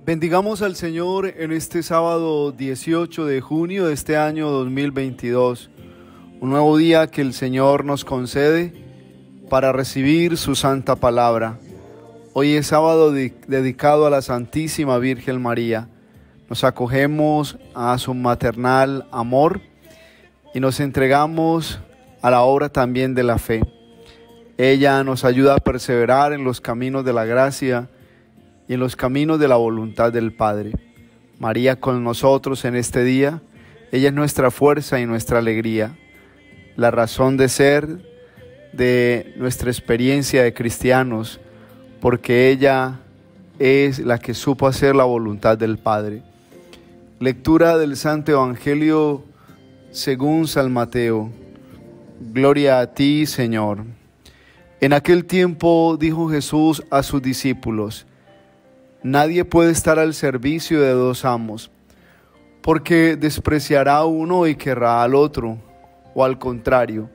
Bendigamos al Señor en este sábado 18 de junio de este año 2022, un nuevo día que el Señor nos concede para recibir su santa palabra. Hoy es sábado dedicado a la Santísima Virgen María. Nos acogemos a su maternal amor y nos entregamos a la obra también de la fe. Ella nos ayuda a perseverar en los caminos de la gracia y en los caminos de la voluntad del Padre. María con nosotros en este día, ella es nuestra fuerza y nuestra alegría, la razón de ser de nuestra experiencia de cristianos, porque ella es la que supo hacer la voluntad del Padre. Lectura del Santo Evangelio según San Mateo. Gloria a ti, Señor. En aquel tiempo dijo Jesús a sus discípulos: nadie puede estar al servicio de dos amos, porque despreciará a uno y querrá al otro, o al contrario,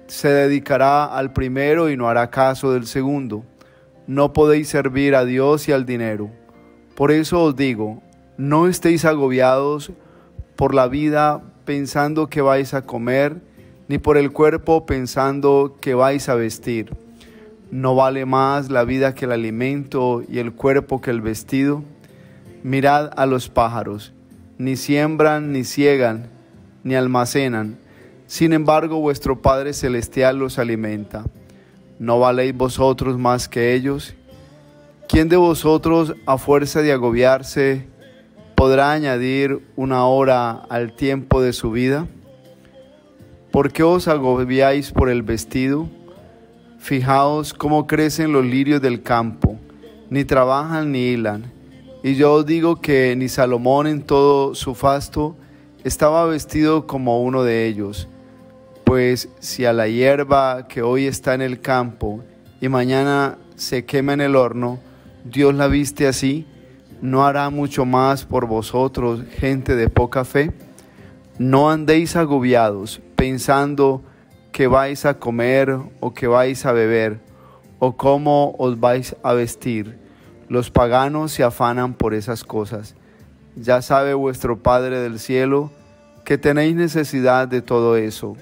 se dedicará al primero y no hará caso del segundo. No podéis servir a Dios y al dinero. Por eso os digo, no estéis agobiados por la vida pensando que vais a comer, ni por el cuerpo pensando que vais a vestir. ¿No vale más la vida que el alimento y el cuerpo que el vestido? Mirad a los pájaros, ni siembran, ni ciegan, ni almacenan. Sin embargo, vuestro Padre Celestial los alimenta. ¿No valéis vosotros más que ellos? ¿Quién de vosotros, a fuerza de agobiarse, podrá añadir una hora al tiempo de su vida? ¿Por qué os agobiáis por el vestido? Fijaos cómo crecen los lirios del campo, ni trabajan ni hilan. Y yo os digo que ni Salomón en todo su fasto estaba vestido como uno de ellos. Pues si a la hierba que hoy está en el campo y mañana se quema en el horno, Dios la viste así, ¿no hará mucho más por vosotros, gente de poca fe? No andéis agobiados, pensando que vais a comer o que vais a beber, o cómo os vais a vestir. Los paganos se afanan por esas cosas. Ya sabe vuestro Padre del cielo que tenéis necesidad de todo eso.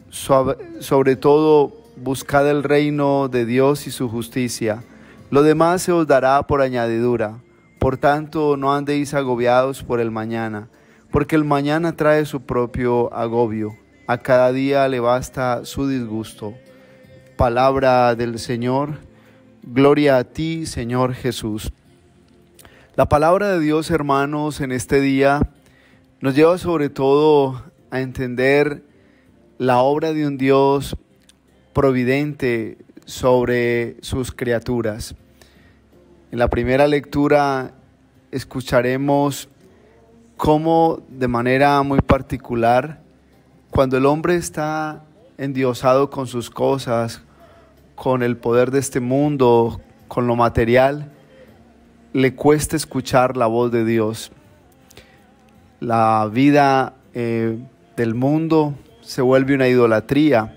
Sobre todo, buscad el reino de Dios y su justicia. Lo demás se os dará por añadidura. Por tanto, no andéis agobiados por el mañana, porque el mañana trae su propio agobio. A cada día le basta su disgusto. Palabra del Señor. Gloria a ti, Señor Jesús. La palabra de Dios, hermanos, en este día nos lleva sobre todo a entender la obra de un Dios providente sobre sus criaturas. En la primera lectura escucharemos cómo de manera muy particular, cuando el hombre está endiosado con sus cosas, con el poder de este mundo, con lo material, le cuesta escuchar la voz de Dios. La vida del mundo se vuelve una idolatría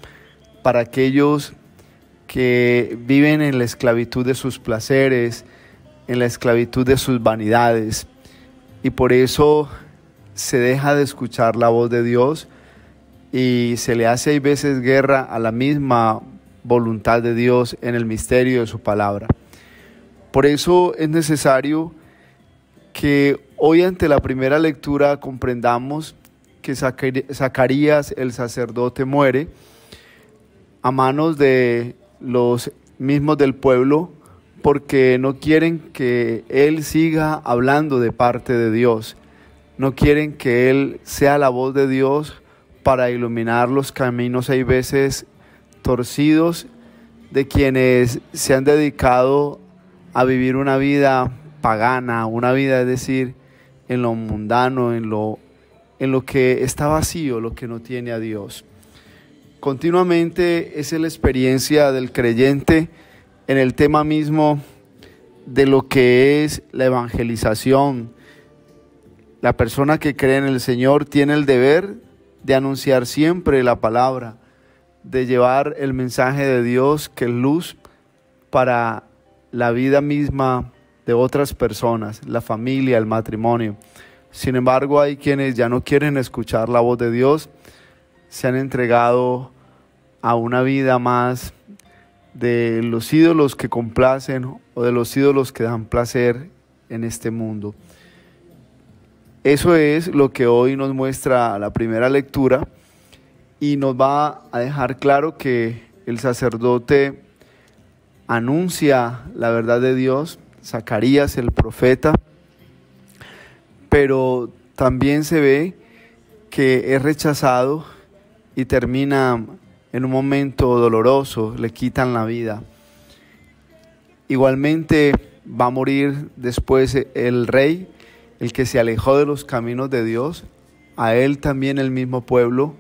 para aquellos que viven en la esclavitud de sus placeres, en la esclavitud de sus vanidades, y por eso se deja de escuchar la voz de Dios y se le hace a veces guerra a la misma voluntad de Dios en el misterio de su palabra. Por eso es necesario que hoy ante la primera lectura comprendamos que Zacarías el sacerdote muere a manos de los mismos del pueblo, porque no quieren que él siga hablando de parte de Dios, no quieren que él sea la voz de Dios para iluminar los caminos hay veces torcidos de quienes se han dedicado a vivir una vida pagana, una vida, es decir, en lo mundano, en lo que está vacío, lo que no tiene a Dios. Continuamente es la experiencia del creyente en el tema mismo de lo que es la evangelización. La persona que cree en el Señor tiene el deber de anunciar siempre la palabra, de llevar el mensaje de Dios que es luz para la vida misma de otras personas, la familia, el matrimonio. Sin embargo, hay quienes ya no quieren escuchar la voz de Dios, se han entregado a una vida más de los ídolos que complacen o de los ídolos que dan placer en este mundo. Eso es lo que hoy nos muestra la primera lectura y nos va a dejar claro que el sacerdote anuncia la verdad de Dios, Zacarías el profeta, pero también se ve que es rechazado y termina en un momento doloroso, le quitan la vida. Igualmente va a morir después el rey, el que se alejó de los caminos de Dios, a él también el mismo pueblo,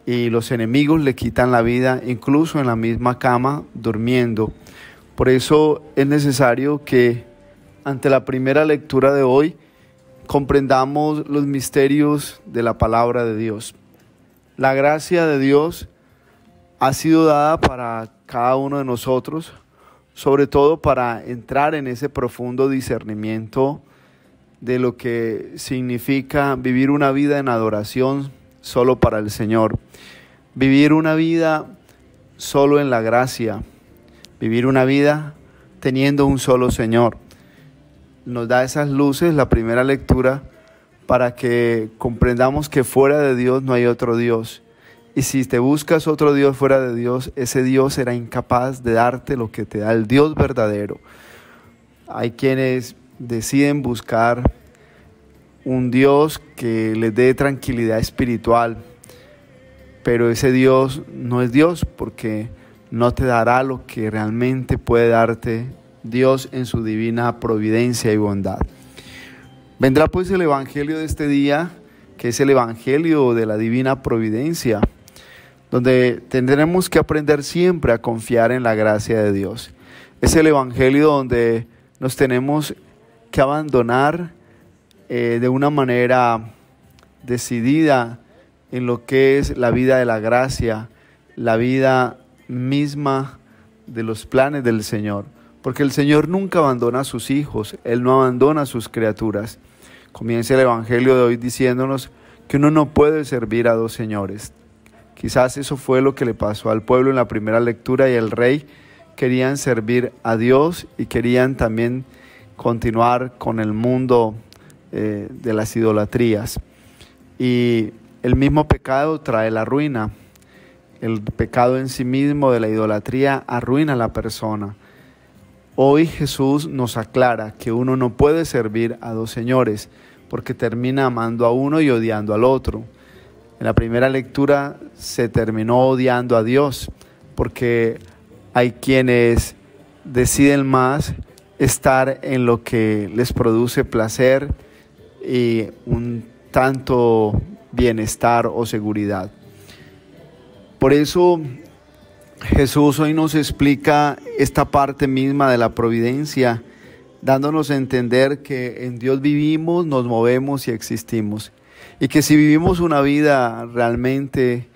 y los enemigos le quitan la vida, incluso en la misma cama, durmiendo. Por eso es necesario que ante la primera lectura de hoy comprendamos los misterios de la palabra de Dios. La gracia de Dios ha sido dada para cada uno de nosotros, sobre todo para entrar en ese profundo discernimiento de lo que significa vivir una vida en adoración solo para el Señor, vivir una vida solo en la gracia, vivir una vida teniendo un solo Señor. Nos da esas luces la primera lectura para que comprendamos que fuera de Dios no hay otro Dios. Y si te buscas otro Dios fuera de Dios, ese Dios será incapaz de darte lo que te da el Dios verdadero. Hay quienes deciden buscar un Dios que les dé tranquilidad espiritual, pero ese Dios no es Dios porque no te dará lo que realmente puede darte Dios en su divina providencia y bondad. Vendrá pues el Evangelio de este día, que es el Evangelio de la divina providencia, donde tendremos que aprender siempre a confiar en la gracia de Dios. Es el Evangelio donde nos tenemos que abandonar de una manera decidida en lo que es la vida de la gracia, la vida misma de los planes del Señor. Porque el Señor nunca abandona a sus hijos, Él no abandona a sus criaturas. Comienza el Evangelio de hoy diciéndonos que uno no puede servir a dos señores. Quizás eso fue lo que le pasó al pueblo en la primera lectura, y el rey querían servir a Dios y querían también continuar con el mundo de las idolatrías. Y el mismo pecado trae la ruina. El pecado en sí mismo de la idolatría arruina a la persona. Hoy Jesús nos aclara que uno no puede servir a dos señores porque termina amando a uno y odiando al otro. En la primera lectura se terminó odiando a Dios porque hay quienes deciden más estar en lo que les produce placer y un tanto bienestar o seguridad. Por eso Jesús hoy nos explica esta parte misma de la providencia, dándonos a entender que en Dios vivimos, nos movemos y existimos. Y que si vivimos una vida realmente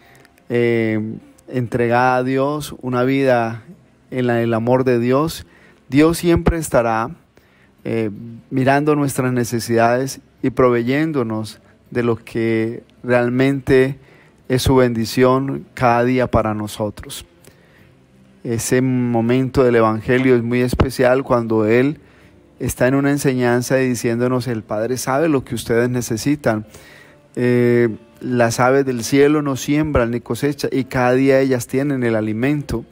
entregada a Dios, una vida en el amor de Dios, Dios siempre estará mirando nuestras necesidades y proveyéndonos de lo que realmente es su bendición cada día para nosotros. Ese momento del Evangelio es muy especial cuando Él está en una enseñanza y diciéndonos: el Padre sabe lo que ustedes necesitan. Las aves del cielo no siembran ni cosechan y cada día ellas tienen el alimento.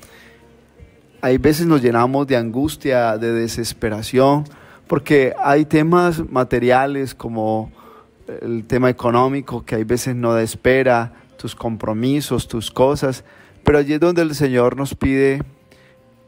Hay veces nos llenamos de angustia, de desesperación, porque hay temas materiales como el tema económico que hay veces no da espera, tus compromisos, tus cosas, pero allí es donde el Señor nos pide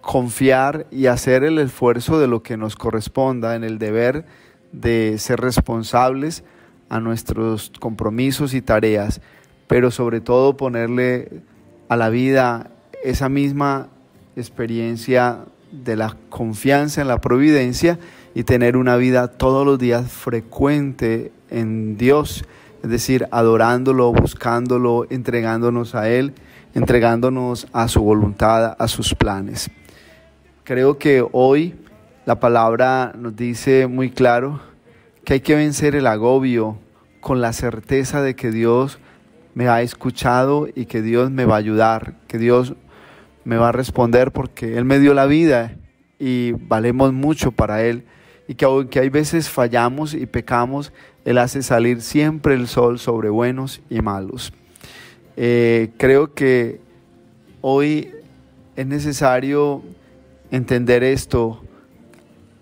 confiar y hacer el esfuerzo de lo que nos corresponda, en el deber de ser responsables a nuestros compromisos y tareas, pero sobre todo ponerle a la vida esa misma experiencia de la confianza en la providencia y tener una vida todos los días frecuente en Dios, es decir, adorándolo, buscándolo, entregándonos a Él, entregándonos a su voluntad, a sus planes. Creo que hoy La palabra nos dice muy claro que hay que vencer el agobio con la certeza de que Dios me ha escuchado y que Dios me va a ayudar, que Dios me va a responder porque Él me dio la vida y valemos mucho para Él. Y que aunque hay veces fallamos y pecamos, Él hace salir siempre el sol sobre buenos y malos. Creo que hoy es necesario entender esto.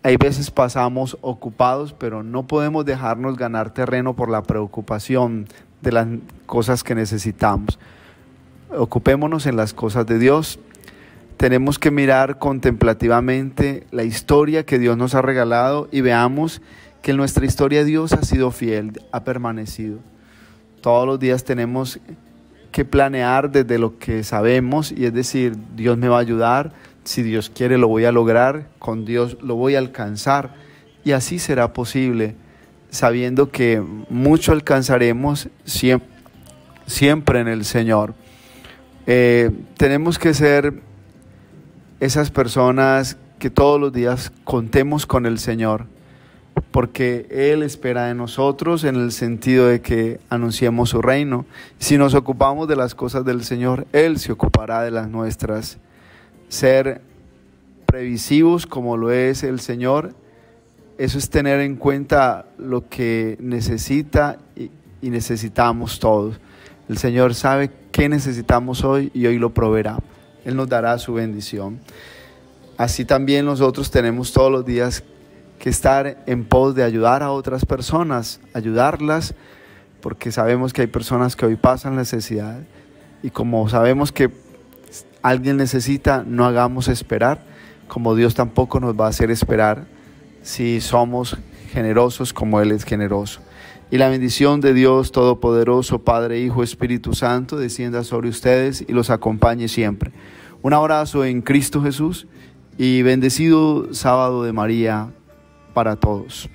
Hay veces pasamos ocupados, pero no podemos dejarnos ganar terreno por la preocupación de las cosas que necesitamos. Ocupémonos en las cosas de Dios. Tenemos que mirar contemplativamente la historia que Dios nos ha regalado y veamos que en nuestra historia Dios ha sido fiel, ha permanecido. Todos los días tenemos que planear desde lo que sabemos, y es decir, Dios me va a ayudar, si Dios quiere lo voy a lograr, con Dios lo voy a alcanzar, y así será posible, sabiendo que mucho alcanzaremos siempre en el Señor. Tenemos que ser esas personas que todos los días contemos con el Señor, porque Él espera de nosotros en el sentido de que anunciemos su reino. Si nos ocupamos de las cosas del Señor, Él se ocupará de las nuestras. Ser previsivos como lo es el Señor, eso es tener en cuenta lo que necesita y necesitamos todos. El Señor sabe qué necesitamos hoy y hoy lo proveerá. Él nos dará su bendición. Así también nosotros tenemos todos los días que estar en pos de ayudar a otras personas, ayudarlas, porque sabemos que hay personas que hoy pasan necesidad, y como sabemos que alguien necesita, no hagamos esperar, como Dios tampoco nos va a hacer esperar si somos generosos como Él es generoso. Y la bendición de Dios Todopoderoso, Padre, Hijo, Espíritu Santo, descienda sobre ustedes y los acompañe siempre. Un abrazo en Cristo Jesús y bendecido sábado de María para todos.